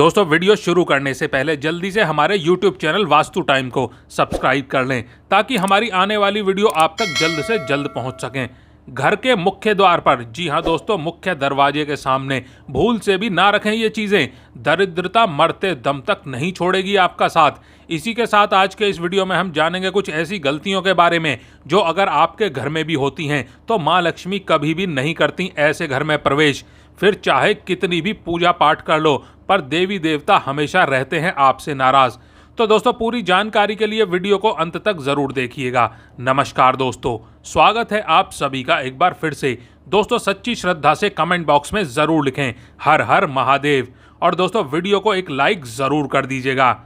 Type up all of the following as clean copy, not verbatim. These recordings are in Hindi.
दोस्तों वीडियो शुरू करने से पहले जल्दी से हमारे YouTube चैनल वास्तु टाइम को सब्सक्राइब कर लें ताकि हमारी आने वाली वीडियो आप तक जल्द से जल्द पहुंच सकें। घर के मुख्य द्वार पर, जी हां दोस्तों, मुख्य दरवाजे के सामने भूल से भी ना रखें ये चीज़ें। दरिद्रता मरते दम तक नहीं छोड़ेगी आपका साथ। इसी के साथ आज के इस वीडियो में हम जानेंगे कुछ ऐसी गलतियों के बारे में जो अगर आपके घर में भी होती हैं तो माँ लक्ष्मी कभी भी नहीं करती ऐसे घर में प्रवेश। फिर चाहे कितनी भी पूजा पाठ कर लो पर देवी देवता हमेशा रहते हैं आपसे नाराज। तो दोस्तों पूरी जानकारी के लिए वीडियो को अंत तक जरूर देखिएगा। नमस्कार दोस्तों, स्वागत है आप सभी का एक बार फिर से। दोस्तों सच्ची श्रद्धा से कमेंट बॉक्स में जरूर लिखें हर हर महादेव, और दोस्तों वीडियो को एक लाइक जरूर कर दीजिएगा।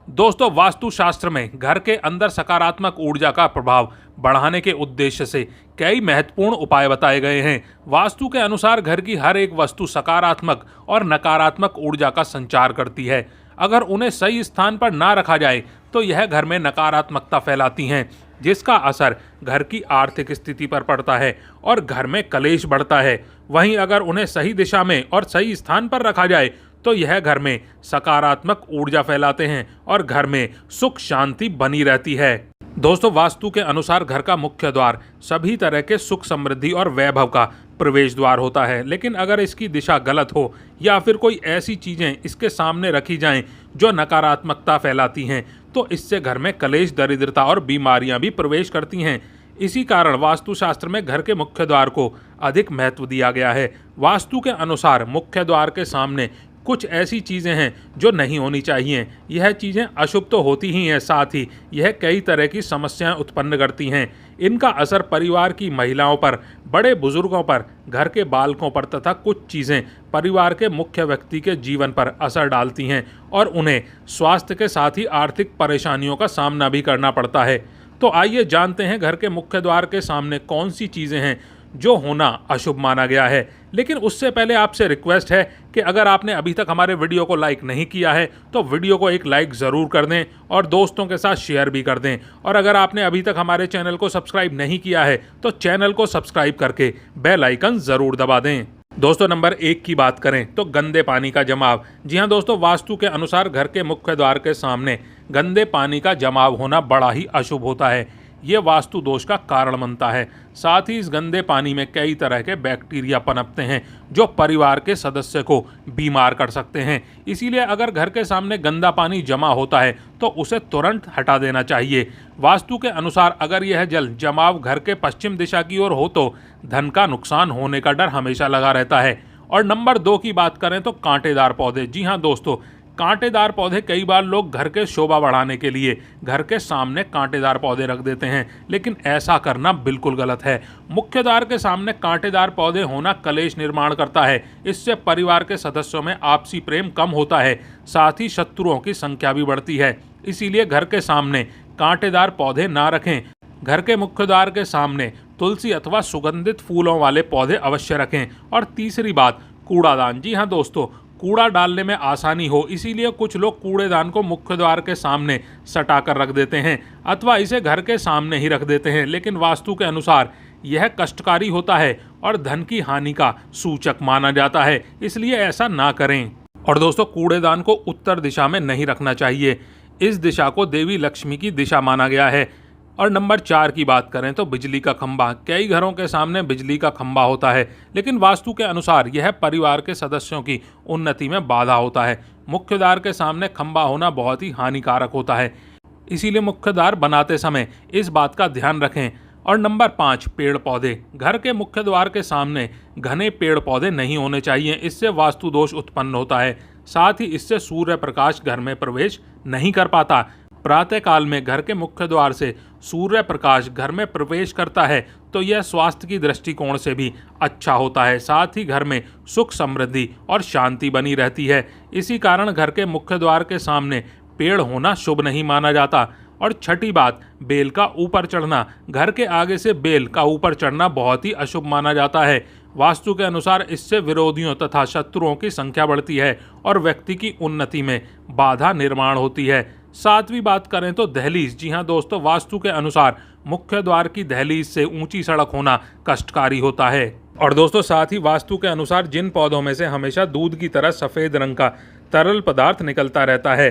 दोस्तों वास्तुशास्त्र में घर के अंदर सकारात्मक ऊर्जा का प्रभाव बढ़ाने के उद्देश्य से कई महत्वपूर्ण उपाय बताए गए हैं। वास्तु के अनुसार घर की हर एक वस्तु सकारात्मक और नकारात्मक ऊर्जा का संचार करती है। अगर उन्हें सही स्थान पर ना रखा जाए तो यह घर में नकारात्मकता फैलाती हैं, जिसका असर घर की आर्थिक स्थिति पर पड़ता है और घर में कलेश बढ़ता है। वहीं अगर उन्हें सही दिशा में और सही स्थान पर रखा जाए तो यह घर में सकारात्मक ऊर्जा फैलाते हैं और घर में सुख शांति बनी रहती है। दोस्तों वास्तु के अनुसार घर का मुख्य द्वार सभी तरह के सुख समृद्धि और वैभव का प्रवेश द्वार होता है, लेकिन अगर इसकी दिशा गलत हो या फिर कोई ऐसी चीज़ें इसके सामने रखी जाएं जो नकारात्मकता फैलाती हैं तो इससे घर में कलेश, दरिद्रता और बीमारियां भी प्रवेश करती हैं। इसी कारण वास्तुशास्त्र में घर के मुख्य द्वार को अधिक महत्व दिया गया है। वास्तु के अनुसार मुख्य द्वार के सामने कुछ ऐसी चीज़ें हैं जो नहीं होनी चाहिए। यह चीज़ें अशुभ तो होती ही हैं, साथ ही यह कई तरह की समस्याएं उत्पन्न करती हैं। इनका असर परिवार की महिलाओं पर, बड़े बुजुर्गों पर, घर के बालकों पर तथा कुछ चीज़ें परिवार के मुख्य व्यक्ति के जीवन पर असर डालती हैं और उन्हें स्वास्थ्य के साथ ही आर्थिक परेशानियों का सामना भी करना पड़ता है। तो आइए जानते हैं घर के मुख्य द्वार के सामने कौन सी चीज़ें हैं जो होना अशुभ माना गया है। लेकिन उससे पहले आपसे रिक्वेस्ट है कि अगर आपने अभी तक हमारे वीडियो को लाइक नहीं किया है तो वीडियो को एक लाइक ज़रूर कर दें और दोस्तों के साथ शेयर भी कर दें। और अगर आपने अभी तक हमारे चैनल को सब्सक्राइब नहीं किया है तो चैनल को सब्सक्राइब करके बेल आइकन ज़रूर दबा दें। दोस्तों नंबर 1 की बात करें तो गंदे पानी का जमाव। जी हाँ दोस्तों, वास्तु के अनुसार घर के मुख्य द्वार के सामने गंदे पानी का जमाव होना बड़ा ही अशुभ होता है। ये वास्तु दोष का कारण बनता है। साथ ही इस गंदे पानी में कई तरह के बैक्टीरिया पनपते हैं जो परिवार के सदस्य को बीमार कर सकते हैं। इसीलिए अगर घर के सामने गंदा पानी जमा होता है तो उसे तुरंत हटा देना चाहिए। वास्तु के अनुसार अगर यह जल जमाव घर के पश्चिम दिशा की ओर हो तो धन का नुकसान होने का डर हमेशा लगा रहता है। और नंबर 2 की बात करें तो कांटेदार पौधे। जी हाँ दोस्तों, कांटेदार पौधे, कई बार लोग घर के शोभा बढ़ाने के लिए घर के सामने कांटेदार पौधे रख देते हैं, लेकिन ऐसा करना बिल्कुल गलत है। मुख्य द्वार के सामने कांटेदार पौधे होना कलेश निर्माण करता है। इससे परिवार के सदस्यों में आपसी प्रेम कम होता है, साथ ही शत्रुओं की संख्या भी बढ़ती है। इसीलिए घर के सामने कांटेदार पौधे ना रखें। घर के मुख्य द्वार के सामने तुलसी अथवा सुगंधित फूलों वाले पौधे अवश्य रखें। और तीसरी बात, कूड़ादान। जी हाँ दोस्तों, कूड़ा डालने में आसानी हो इसीलिए कुछ लोग कूड़ेदान को मुख्य द्वार के सामने सटा कर रख देते हैं अथवा इसे घर के सामने ही रख देते हैं, लेकिन वास्तु के अनुसार यह कष्टकारी होता है और धन की हानि का सूचक माना जाता है, इसलिए ऐसा ना करें। और दोस्तों कूड़ेदान को उत्तर दिशा में नहीं रखना चाहिए। इस दिशा को देवी लक्ष्मी की दिशा माना गया है। और नंबर 4 की बात करें तो बिजली का खंभा। कई घरों के सामने बिजली का खंभा होता है, लेकिन वास्तु के अनुसार यह परिवार के सदस्यों की उन्नति में बाधा होता है। मुख्य द्वार के सामने खंभा होना बहुत ही हानिकारक होता है, इसीलिए मुख्य द्वार बनाते समय इस बात का ध्यान रखें। और नंबर 5, पेड़ पौधे। घर के मुख्य द्वार के सामने घने पेड़ पौधे नहीं होने चाहिए, इससे वास्तु दोष उत्पन्न होता है। साथ ही इससे सूर्य प्रकाश घर में प्रवेश नहीं कर पाता। प्रातःकाल में घर के मुख्य द्वार से सूर्य प्रकाश घर में प्रवेश करता है तो यह स्वास्थ्य की दृष्टिकोण से भी अच्छा होता है। साथ ही घर में सुख समृद्धि और शांति बनी रहती है। इसी कारण घर के मुख्य द्वार के सामने पेड़ होना शुभ नहीं माना जाता। और छठी बात, बेल का ऊपर चढ़ना। घर के आगे से बेल का ऊपर चढ़ना बहुत ही अशुभ माना जाता है। वास्तु के अनुसार इससे विरोधियों तथा शत्रुओं की संख्या बढ़ती है और व्यक्ति की उन्नति में बाधा निर्माण होती है। 7वीं बात करें तो दहलीज। जी हाँ दोस्तों, वास्तु के अनुसार मुख्य द्वार की दहलीज से ऊंची सड़क होना कष्टकारी होता है। और दोस्तों साथ ही वास्तु के अनुसार जिन पौधों में से हमेशा दूध की तरह सफ़ेद रंग का तरल पदार्थ निकलता रहता है,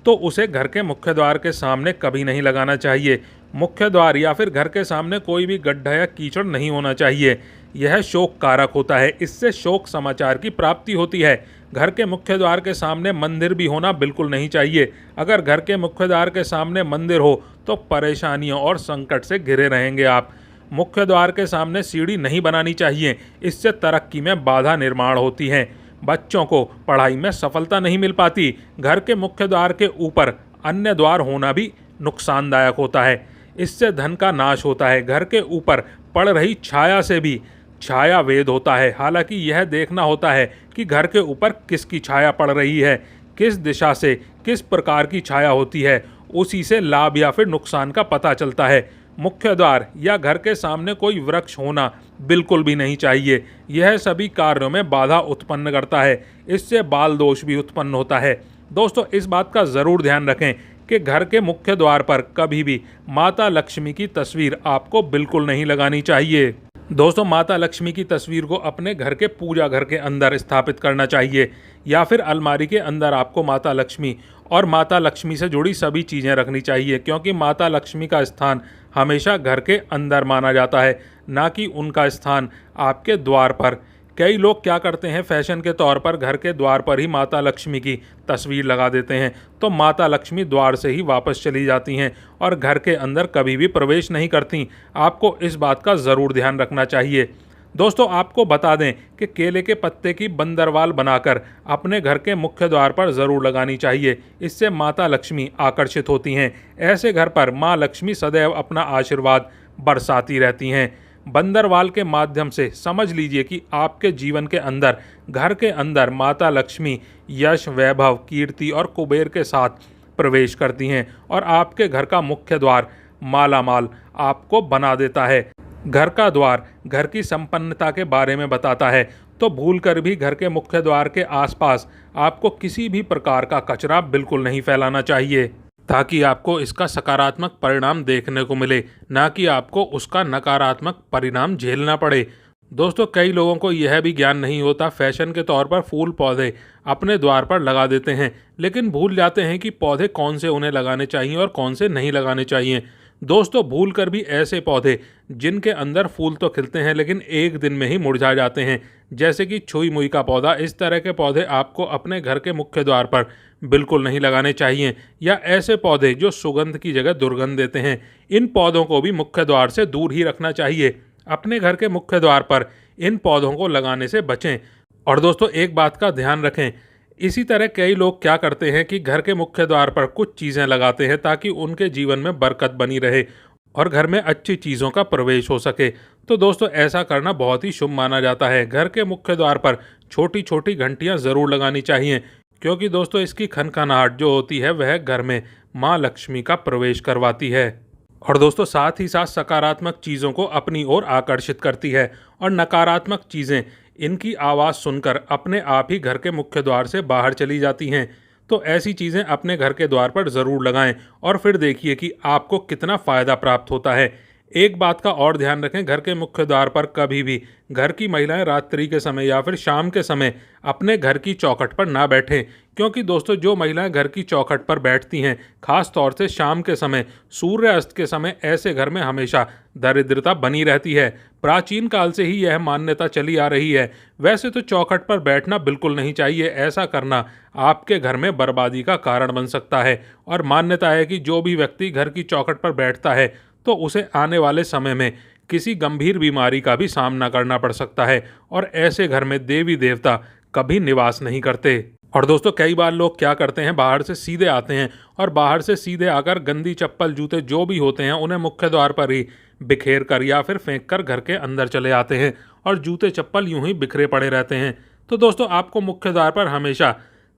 तो उसे घर के मुख्य द्वार के सामने कभी नहीं लगाना चाहिए। मुख्य द्वार या फिर घर के सामने कोई भी गड्ढा या कीचड़ नहीं होना चाहिए। यह शोक कारक होता है, इससे शोक समाचार की प्राप्ति होती है। घर के मुख्य द्वार के सामने मंदिर भी होना बिल्कुल नहीं चाहिए। अगर घर के मुख्य द्वार के सामने मंदिर हो तो परेशानियों और संकट से घिरे रहेंगे आप। मुख्य द्वार के सामने सीढ़ी नहीं बनानी चाहिए, इससे तरक्की में बाधा निर्माण होती है। बच्चों को पढ़ाई में सफलता नहीं मिल पाती। घर के मुख्य द्वार के ऊपर अन्य द्वार होना भी नुकसानदायक होता है, इससे धन का नाश होता है। घर के ऊपर पड़ रही छाया से भी छाया वेद होता है। हालांकि यह देखना होता है कि घर के ऊपर किसकी छाया पड़ रही है, किस दिशा से किस प्रकार की छाया होती है, उसी से लाभ या फिर नुकसान का पता चलता है। मुख्य द्वार या घर के सामने कोई वृक्ष होना बिल्कुल भी नहीं चाहिए। यह सभी कार्यों में बाधा उत्पन्न करता है, इससे बाल दोष भी उत्पन्न होता है। दोस्तों, इस बात का ज़रूर ध्यान रखें कि घर के मुख्य द्वार पर कभी भी माता लक्ष्मी की तस्वीर आपको बिल्कुल नहीं लगानी चाहिए। दोस्तों, माता लक्ष्मी की तस्वीर को अपने घर के पूजा घर के अंदर स्थापित करना चाहिए, या फिर अलमारी के अंदर आपको माता लक्ष्मी और माता लक्ष्मी से जुड़ी सभी चीज़ें रखनी चाहिए, क्योंकि माता लक्ष्मी का स्थान हमेशा घर के अंदर माना जाता है, ना कि उनका स्थान आपके द्वार पर। कई लोग क्या करते हैं, फैशन के तौर पर घर के द्वार पर ही माता लक्ष्मी की तस्वीर लगा देते हैं, तो माता लक्ष्मी द्वार से ही वापस चली जाती हैं और घर के अंदर कभी भी प्रवेश नहीं करती। आपको इस बात का ज़रूर ध्यान रखना चाहिए। दोस्तों, आपको बता दें कि केले के पत्ते की बंदरवाल बनाकर अपने घर के मुख्य द्वार पर ज़रूर लगानी चाहिए, इससे माता लक्ष्मी आकर्षित होती हैं। ऐसे घर पर माँ लक्ष्मी सदैव अपना आशीर्वाद बरसाती रहती हैं। बंदरवाल के माध्यम से समझ लीजिए कि आपके जीवन के अंदर, घर के अंदर माता लक्ष्मी यश, वैभव, कीर्ति और कुबेर के साथ प्रवेश करती हैं और आपके घर का मुख्य द्वार मालामाल आपको बना देता है। घर का द्वार घर की संपन्नता के बारे में बताता है, तो भूलकर भी घर के मुख्य द्वार के आसपास आपको किसी भी प्रकार का कचरा बिल्कुल नहीं फैलाना चाहिए, ताकि आपको इसका सकारात्मक परिणाम देखने को मिले, ना कि आपको उसका नकारात्मक परिणाम झेलना पड़े। दोस्तों, कई लोगों को यह भी ज्ञान नहीं होता, फैशन के तौर पर फूल पौधे अपने द्वार पर लगा देते हैं, लेकिन भूल जाते हैं कि पौधे कौन से उन्हें लगाने चाहिए और कौन से नहीं लगाने चाहिए। दोस्तों, भूल कर भी ऐसे पौधे जिनके अंदर फूल तो खिलते हैं लेकिन एक दिन में ही मुरझा जाते हैं, जैसे कि छुई मुई का पौधा, इस तरह के पौधे आपको अपने घर के मुख्य द्वार पर बिल्कुल नहीं लगाने चाहिए। या ऐसे पौधे जो सुगंध की जगह दुर्गंध देते हैं, इन पौधों को भी मुख्य द्वार से दूर ही रखना चाहिए। अपने घर के मुख्य द्वार पर इन पौधों को लगाने से बचें। और दोस्तों, एक बात का ध्यान रखें, इसी तरह कई लोग क्या करते हैं कि घर के मुख्य द्वार पर कुछ चीज़ें लगाते हैं ताकि उनके जीवन में बरकत बनी रहे और घर में अच्छी चीज़ों का प्रवेश हो सके। तो दोस्तों, ऐसा करना बहुत ही शुभ माना जाता है। घर के मुख्य द्वार पर छोटी छोटी घंटियां ज़रूर लगानी चाहिए, क्योंकि दोस्तों इसकी खनखनाहट जो होती है वह घर में माँ लक्ष्मी का प्रवेश करवाती है। और दोस्तों, साथ ही साथ सकारात्मक चीज़ों को अपनी ओर आकर्षित करती है और नकारात्मक चीज़ें इनकी आवाज़ सुनकर अपने आप ही घर के मुख्य द्वार से बाहर चली जाती हैं। तो ऐसी चीज़ें अपने घर के द्वार पर ज़रूर लगाएं और फिर देखिए कि आपको कितना फ़ायदा प्राप्त होता है। एक बात का और ध्यान रखें, घर के मुख्य द्वार पर कभी भी घर की महिलाएं रात्रि के समय या फिर शाम के समय अपने घर की चौखट पर ना बैठें, क्योंकि दोस्तों जो महिलाएं घर की चौखट पर बैठती हैं, खास तौर से शाम के समय, सूर्य अस्त के समय, ऐसे घर में हमेशा दरिद्रता बनी रहती है। प्राचीन काल से ही यह मान्यता चली आ रही है। वैसे तो चौखट पर बैठना बिल्कुल नहीं चाहिए, ऐसा करना आपके घर में बर्बादी का कारण बन सकता है। और मान्यता है कि जो भी व्यक्ति घर की चौखट पर बैठता है तो उसे आने वाले समय में किसी गंभीर बीमारी का भी सामना करना पड़ सकता है, और ऐसे घर में देवी देवता कभी निवास नहीं करते। और दोस्तों, कई बार लोग क्या करते हैं, बाहर से सीधे आते हैं और बाहर से सीधे आकर गंदी चप्पल, जूते जो भी होते हैं उन्हें मुख्य द्वार पर ही बिखेर कर या फिर फेंक कर घर के अंदर चले आते हैं और जूते चप्पल यूं ही बिखरे पड़े रहते हैं। तो दोस्तों, आपको मुख्य द्वार पर हमेशा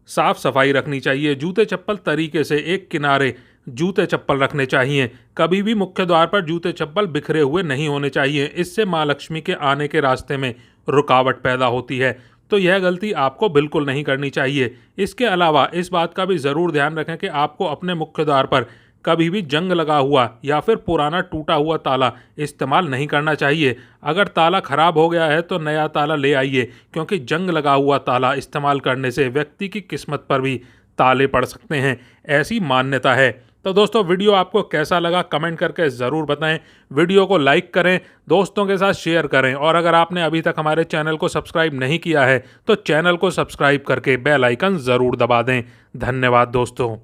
साफ सफाई रखनी चाहिए। जूते चप्पल तरीके से एक किनारे जूते चप्पल रखने चाहिए। कभी भी मुख्य द्वार पर जूते चप्पल बिखरे हुए नहीं होने चाहिए, इससे माँ लक्ष्मी के आने के रास्ते में रुकावट पैदा होती है। तो यह गलती आपको बिल्कुल नहीं करनी चाहिए। इसके अलावा इस बात का भी ज़रूर ध्यान रखें कि आपको अपने मुख्य द्वार पर कभी भी जंग लगा हुआ या फिर पुराना टूटा हुआ ताला इस्तेमाल नहीं करना चाहिए। अगर ताला खराब हो गया है तो नया ताला ले आइए, क्योंकि जंग लगा हुआ ताला इस्तेमाल करने से व्यक्ति की किस्मत पर भी ताले पड़ सकते हैं, ऐसी मान्यता है। तो दोस्तों, वीडियो आपको कैसा लगा कमेंट करके ज़रूर बताएं। वीडियो को लाइक करें, दोस्तों के साथ शेयर करें, और अगर आपने अभी तक हमारे चैनल को सब्सक्राइब नहीं किया है तो चैनल को सब्सक्राइब करके बेल आइकन ज़रूर दबा दें। धन्यवाद दोस्तों।